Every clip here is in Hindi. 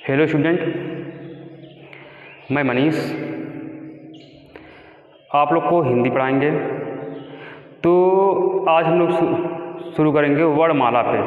हेलो स्टूडेंट, मैं मनीष आप लोग को हिंदी पढ़ाएंगे। तो आज हम लोग शुरू करेंगे वर्णमाला पे।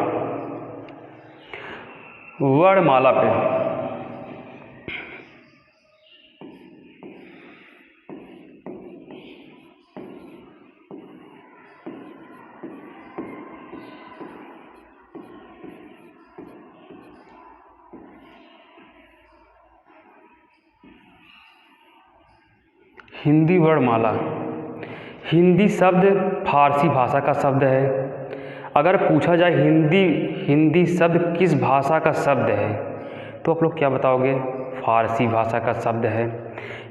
हिंदी वर्णमाला। हिंदी शब्द फारसी भाषा का शब्द है। अगर पूछा जाए हिंदी शब्द किस भाषा का शब्द है तो आप लोग क्या बताओगे? फारसी भाषा का शब्द है।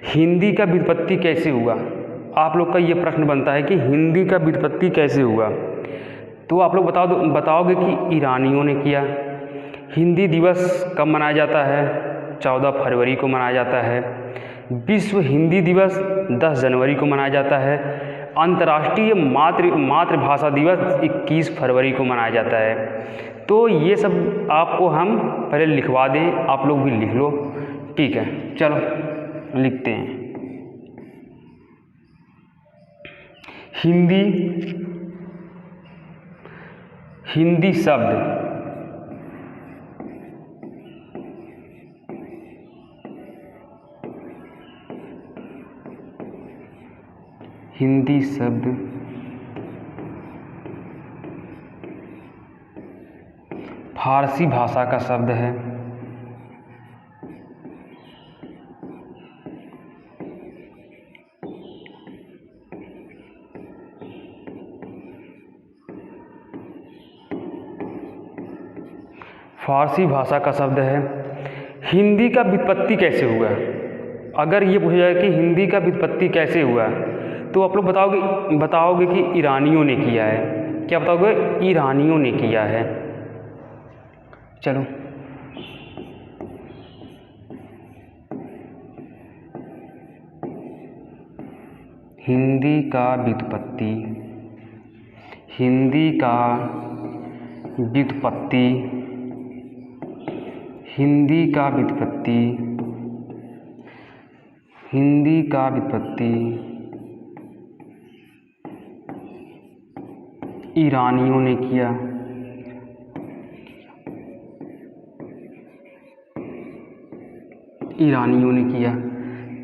हिंदी का व्युत्पत्ति कैसे हुआ? आप लोग का ये प्रश्न बनता है कि हिंदी का व्युत्पत्ति कैसे हुआ, तो आप लोग बताओगे कि ईरानियों ने किया। हिंदी दिवस कब मनाया जाता है? 14 फरवरी को मनाया जाता है। विश्व हिंदी दिवस 10 जनवरी को मनाया जाता है। अंतर्राष्ट्रीय मातृभाषा दिवस 21 फरवरी को मनाया जाता है। तो ये सब आपको हम पहले लिखवा दें, आप लोग भी लिख लो। ठीक है, चलो लिखते हैं। हिंदी शब्द फारसी भाषा का शब्द है। फारसी भाषा का शब्द है। हिंदी का व्युत्पत्ति कैसे हुआ? अगर ये पूछा जाए कि हिंदी का व्युत्पत्ति कैसे हुआ तो आप लोग बताओगे कि ईरानियों ने किया है। क्या बताओगे? ईरानियों ने किया है। चलो, हिंदी का व्युत्पत्ति ईरानियों ने किया।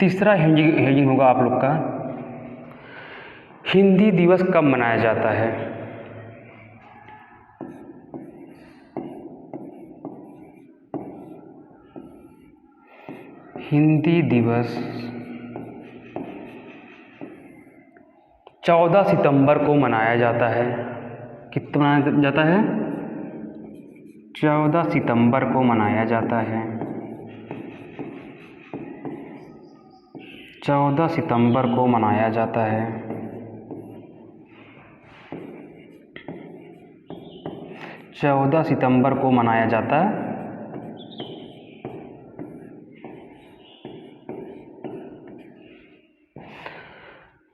तीसरा हेडिंग होगा आप लोग का, हिंदी दिवस कब मनाया जाता है? हिंदी दिवस 14 सितंबर को मनाया जाता है। कितना मनाया जाता है? 14 सितंबर को मनाया जाता है। 14 सितंबर को मनाया जाता है। 14 सितंबर को मनाया जाता है।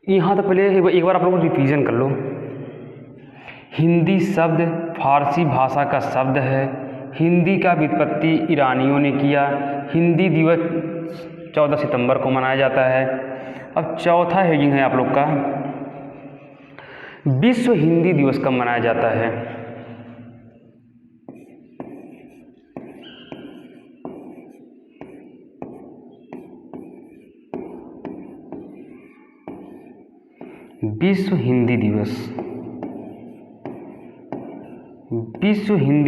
यहाँ तो पहले एक बार आप लोग रिवीजन कर लो। हिंदी शब्द फारसी भाषा का शब्द है। हिंदी का व्युत्पत्ति ईरानियों ने किया। हिंदी दिवस 14 सितंबर को मनाया जाता है। अब चौथा हेडिंग है आप लोग का, विश्व हिंदी दिवस कब मनाया जाता है? विश्व हिंदी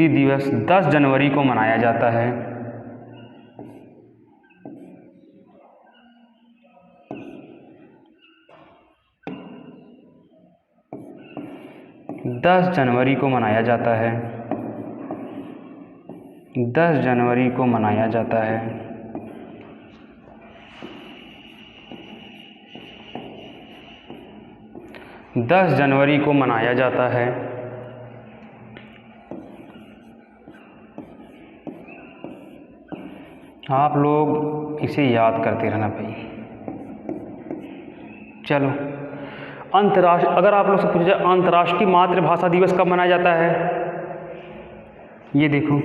दिवस 10 जनवरी को मनाया जाता है। 10 जनवरी को मनाया जाता है। 10 जनवरी को मनाया जाता है। 10 जनवरी को मनाया जाता है। आप लोग इसे याद करते रहना भाई। चलो, अगर आप लोग से पूछा जाए अंतर्राष्ट्रीय मातृभाषा दिवस कब मनाया जाता है, ये देखो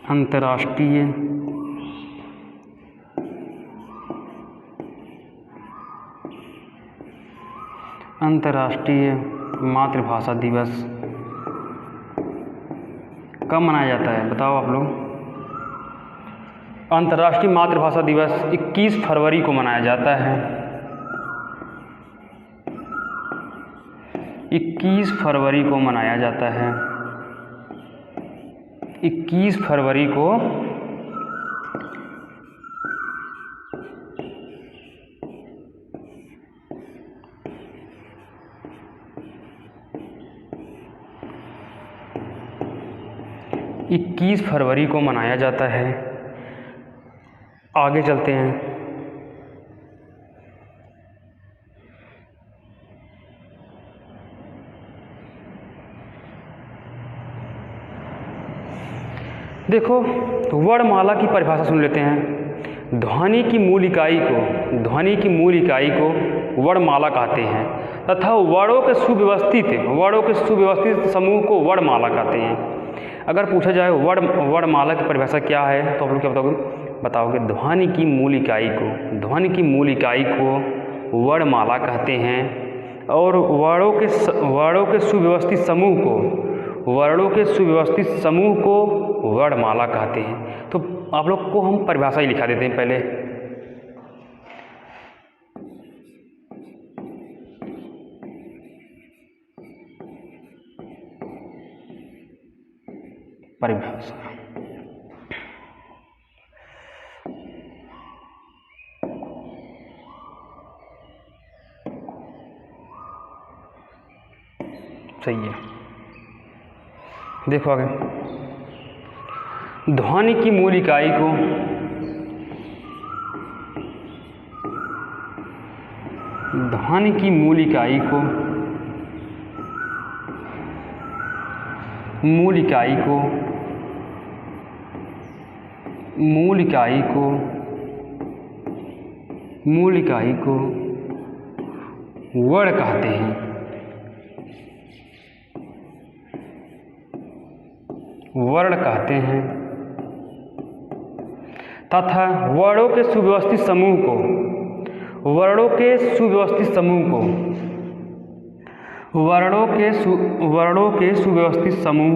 अंतर्राष्ट्रीय मातृभाषा दिवस कब मनाया जाता है, बताओ आप लोग। अंतर्राष्ट्रीय मातृभाषा दिवस 21 फरवरी को मनाया जाता है। 21 फरवरी को मनाया जाता है। 21 फरवरी को मनाया जाता है। आगे चलते हैं। देखो, वर्णमाला की परिभाषा सुन लेते हैं। ध्वनि की मूल इकाई को वर्णमाला कहते हैं तथा वर्णों के सुव्यवस्थित समूह को वर्णमाला कहते हैं। अगर पूछा जाए वर्णमाला की परिभाषा क्या है तो आप लोग क्या बताओगे? ध्वनि की मूल इकाई को वर्णमाला कहते हैं और वर्णों के सुव्यवस्थित समूह को वर्णमाला कहते हैं। तो आप लोग को हम परिभाषा ही लिखा देते हैं पहले। परिभाषा सही है। देखो आगे, ध्वनि की मूल इकाई को वर्ण कहते हैं। तथा वर्णों के सुव्यवस्थित समूह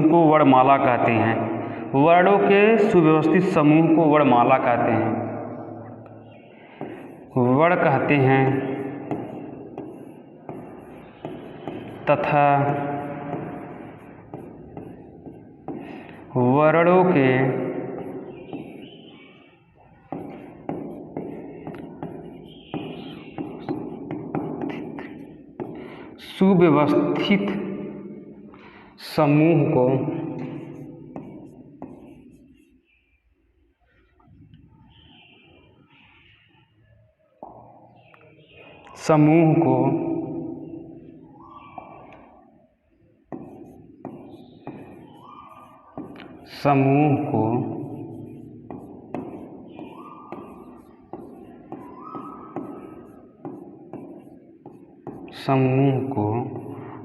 को वर्णमाला कहते हैं। वर्ण कहते हैं तथा वर्णों के सुव्यवस्थित समूह को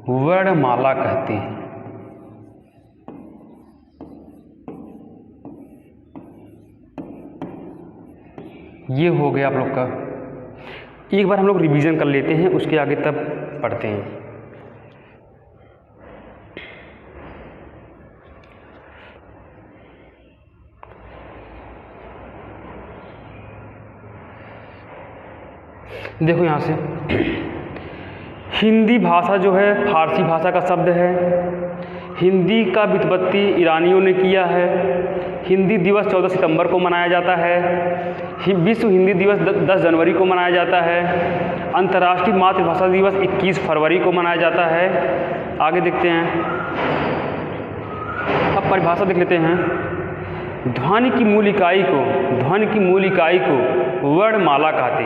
वर्णमाला कहते हैं। ये हो गया आप लोग का। एक बार हम लोग रिवीजन कर लेते हैं, उसके आगे तब पढ़ते हैं। देखो यहाँ से, हिंदी भाषा जो है फारसी भाषा का शब्द है। हिंदी का व्युत्पत्ति ईरानियों ने किया है। हिंदी दिवस 14 सितंबर को मनाया जाता है। विश्व हिंदी दिवस 10 जनवरी को मनाया जाता है। अंतर्राष्ट्रीय मातृभाषा दिवस 21 फरवरी को मनाया जाता है। आगे देखते हैं, अब परिभाषा देख लेते हैं। ध्वनि की मूल इकाई को वर्णमाला कहते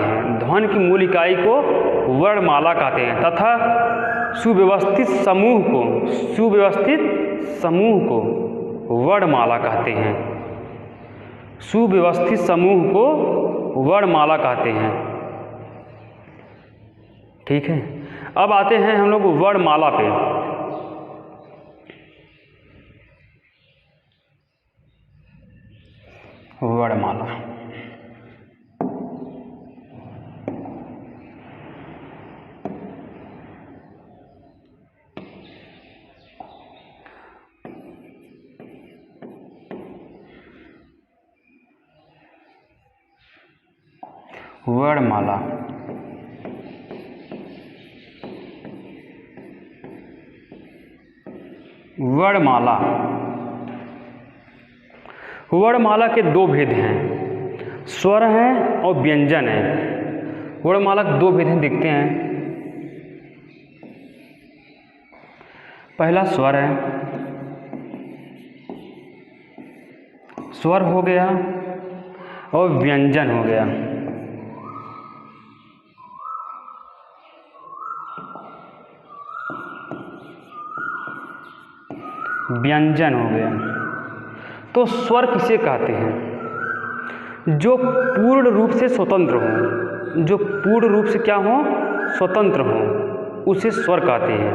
हैं। तथा सुव्यवस्थित समूह को वर्णमाला कहते हैं। ठीक है, अब आते हैं हम लोग वर्णमाला पे। वर्णमाला। वर्णमाला। वर्णमाला। वर्णमाला के दो भेद हैं, स्वर हैं और व्यंजन हैं। वर्णमाला के दो भेद हैं, देखते हैं। पहला स्वर है, स्वर हो गया और व्यंजन हो गया। व्यंजन हो गया। तो स्वर किसे कहते हैं? जो पूर्ण रूप से स्वतंत्र हो, जो पूर्ण रूप से क्या हो, स्वतंत्र हो, उसे स्वर कहते हैं।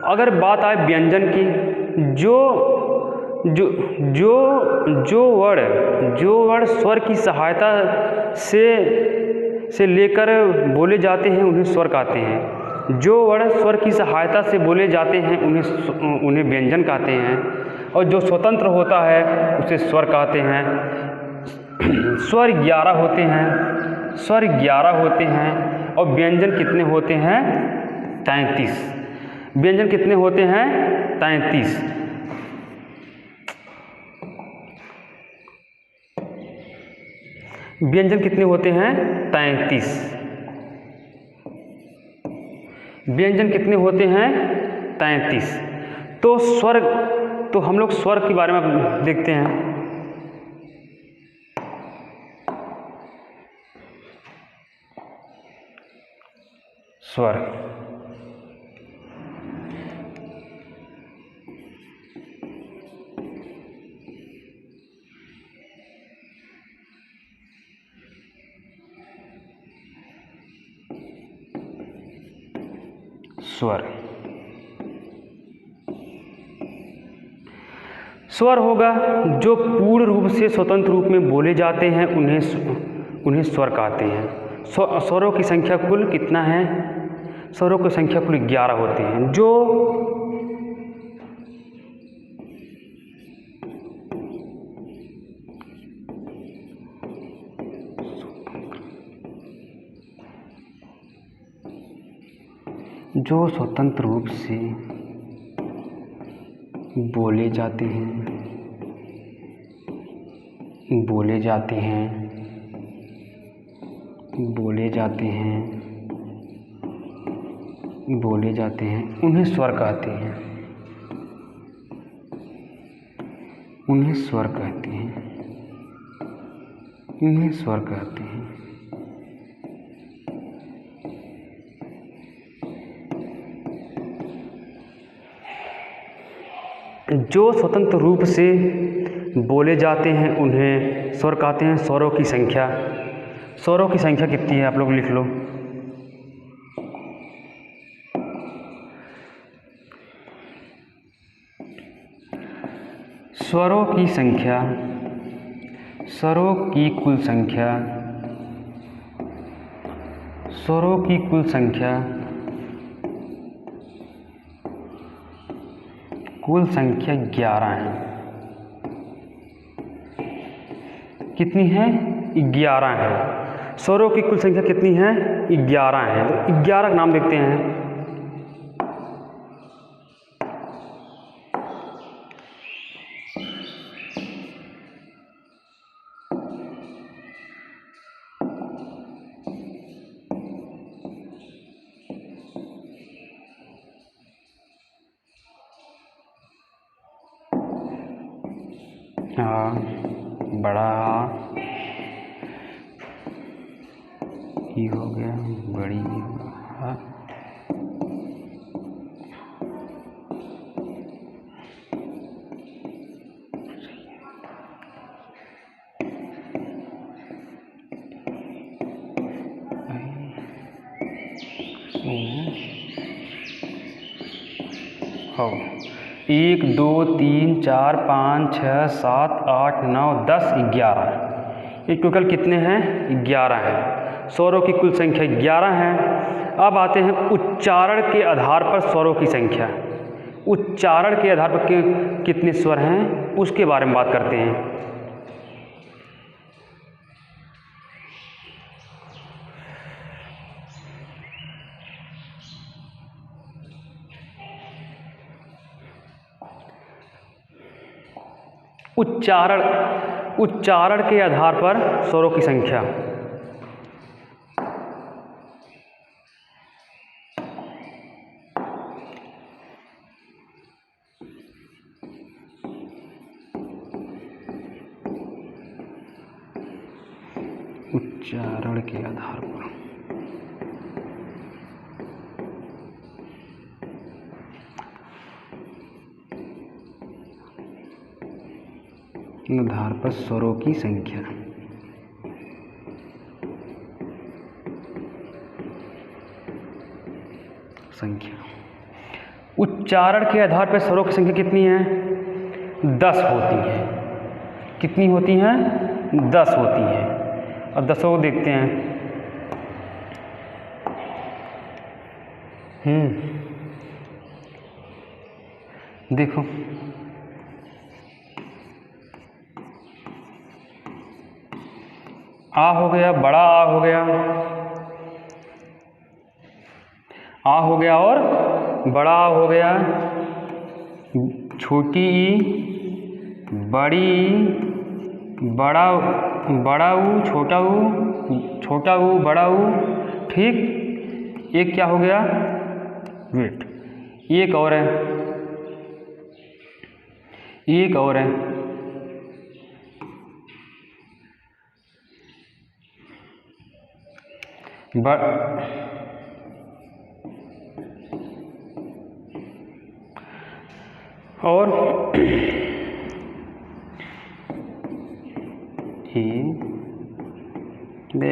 अगर बात आए व्यंजन की, जो जो जो जो वर्ण स्वर की सहायता से लेकर बोले जाते हैं उन्हें स्वर कहते हैं। जो वर्ण स्वर की सहायता से बोले जाते हैं उन्हें व्यंजन कहते हैं। और जो स्वतंत्र होता है उसे स्वर कहते हैं। स्वर 11 होते हैं, स्वर 11 होते हैं और व्यंजन कितने होते हैं? 33। व्यंजन कितने होते हैं? 33। व्यंजन कितने होते हैं? 33। व्यंजन कितने होते हैं? 33। तो स्वर, तो हम लोग स्वर के बारे में देखते हैं। स्वर, स्वर, स्वर होगा जो पूर्ण रूप से स्वतंत्र रूप में बोले जाते हैं उन्हें स्वर कहते हैं। स्वरों की संख्या कुल कितना है? स्वरों की संख्या कुल 11 होते हैं। जो स्वतंत्र रूप से बोले जाते हैं, बोले जाते हैं, बोले जाते हैं, बोले जाते हैं, उन्हें स्वर कहते हैं। उन्हें स्वर कहते हैं। उन्हें स्वर कहते हैं। जो स्वतंत्र रूप से बोले जाते हैं उन्हें स्वर कहते हैं। स्वरों की संख्या, स्वरों की संख्या कितनी है आप लोग लिख लो। स्वरों की संख्या, स्वरों की कुल संख्या, स्वरों की कुल संख्या, कुल संख्या 11 है। कितनी है? 11 है। स्वरों की कुल संख्या कितनी है? 11 है। तो 11 का नाम देखते हैं। बड़ा ही हो गया, बड़ी हाँ। हो 1 2 3 4 5 6 7 8 9 10 11 इक्विकल कितने हैं? 11 हैं। स्वरों की कुल संख्या 11 है। अब आते हैं उच्चारण के आधार पर स्वरों की संख्या। उच्चारण के आधार पर कितने स्वर हैं उसके बारे में बात करते हैं। उच्चारण के आधार पर स्वरों की संख्या। उच्चारण के आधार पर स्वरों की संख्या। उच्चारण के आधार पर स्वरों की संख्या कितनी है? 10 होती है। कितनी होती हैं? 10 होती है। अब 10 को देखते हैं। देखो आ हो गया, बड़ा आ हो गया, आ हो गया और बड़ा आ हो गया, छोटी ई, बड़ी ई, बड़ा ऊ, छोटा ऊ, बड़ा ऊ। ठीक, एक क्या हो गया? वेट। एक और है, एक और है, और दे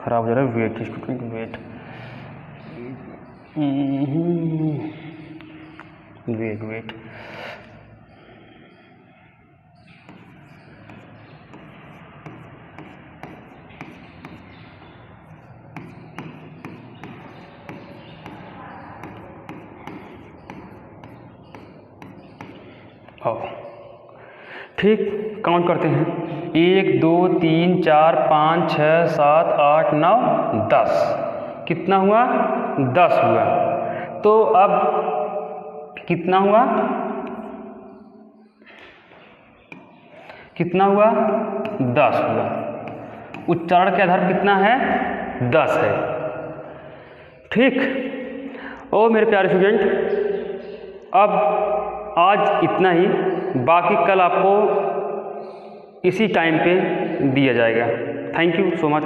खराब हो जा रहा है। Wait, student wait, wait wait. ठीक, काउंट करते हैं। 1 2 3 4 5 6 7 8 9 10। कितना हुआ? 10 हुआ। तो अब कितना हुआ? कितना हुआ? 10 हुआ। उच्चारण के आधार पर कितना है? 10 है। ठीक। और मेरे प्यारे स्टूडेंट, अब आज इतना ही, बाकी कल आपको इसी टाइम पे दिया जाएगा। Thank you so much.